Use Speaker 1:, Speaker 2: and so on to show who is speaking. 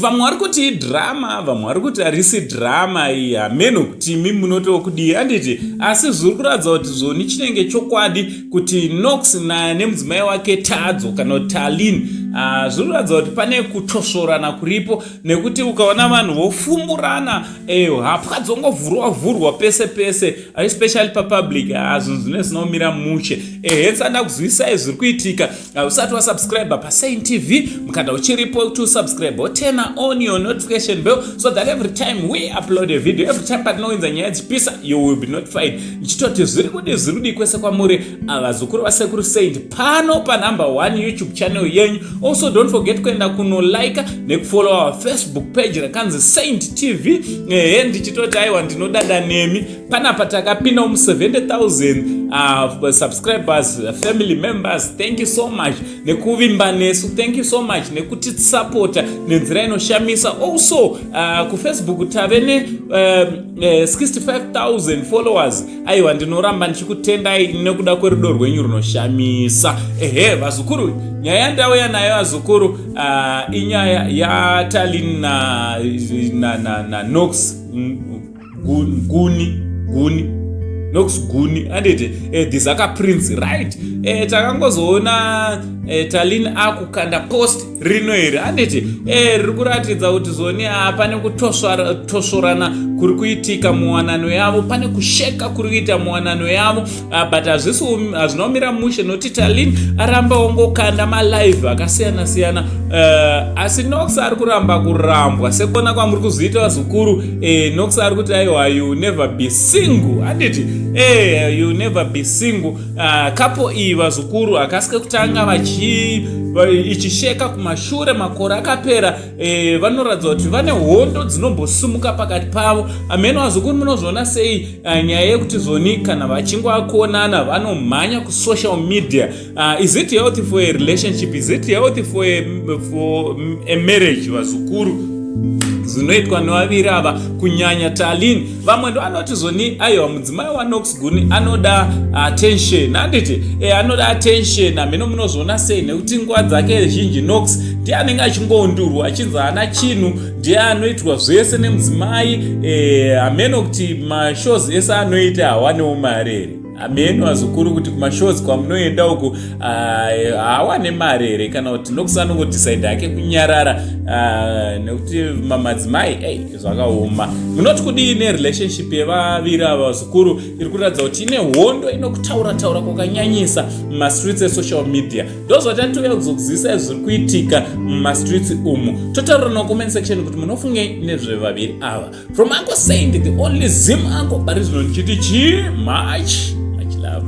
Speaker 1: Vamwe vari kuti drama, vamwe vari kuti harisi drama iyi hameno kuti imi munotokudii handiti, asi zviri kuratidza kuti zvoni chinenge chokwadi kuti Nox nemudzimai wake Tadzo kana kuti Talin zviri kuratidza kuti pane kutosvorana kuripo, nekuti ukaona vanhu vofumburana hapwadzongovhurwa pese pese especially papublic zvinhu zvine zvinomira mushe. Hence andakuzivisa zviri kuitika. Usati wasubscribe paSain TV mukanda uchiripo to subscribe turn on your notification bell so that every time we upload a video, every time patinounza nyaya dzipisa, you will be notified. Nchitoti zviri kwese kwamuri vazukuru vasekuru Saint pano pa number 1 YouTube channel yenyu. Also don't forget kuenda kunolike nekufollow our Facebook page rakanzi Saint TV. Ndichitoti aiwa ndinodada nemi panapa takapinda 70,000 subscribers, family members. Thank you so much nekuvimba nesu, thank you so much nekuti supporta nenzira inoshamisa. Also kuFacebook tave ne 65,000 followers. Aiwa ndinoramba ndichikutendai nekuda kwerudo rwenyu runoshamisa. Vazukuru, nyaya yandauya nayo vazukuru inyaya yaTalin na Nox Guni Nox Guni anditi Dzaka Prince, right? Takangozoona Talin akukanda post rino iri handiti riri kuratidza kuti zvoni pane kutosvorana kuri kuitika muwanano yavo, pane kusheka kuri kuita muwanano yavo, but hazvinomira mushe noti Talin aramba ongokanda malive akasiyana siyana, asi Nox ari kuramba kurambwa sekuona kwamuri kuzoita vazukuru. Nox ari kuti aiwa you never be single handiti you never be single. Kapo iyi vazukuru akasike kutanga ichisheka kumashure makore akapera, vanoratidza kuti vane hondo dzinombosumuka pakati pavo. Ameno vazukuru munozviona sei nyaya yekuti zvoni kana vachingoakonana vanomhanya kusocial media. Is it healthy for a relationship? Is it healthy for a marriage vazukuru? Zvinoitwa nevaviri ava kunyanya Talin. Vamwe ndo vanoti zvoni aiwa mudzimai waNox Guni anoda attention handiti anoda attention. Hameno munozviona sei nekuti nguva dzake zhinji Nox ndiye anenge achingoundurwa achinzi haana chinhu, ndiye anoitwa zvese nemudzimai. Hameno kuti mashows ese anoita hawanewo mare. Ameno vazukuru kuti kumashows kwamunoenda uku hawane mare here kana kuti Nox anongodecide hake kunyarara nekuti madzimai zvakaoma. Munoti kudii nerelationship yevaviri ava vazukuru? Iri kuratidza kuti ine hondo inokutaura kwakanyanyisa mumastreets esocial media. Ndozvatatoya kuzokuzivisa zviri kuitika mumastreets umu. Totaura nocomment section kuti munofunge nezvevaviri ava. From Uncle Saint, the only Zim uncle, but it's not chiti much love.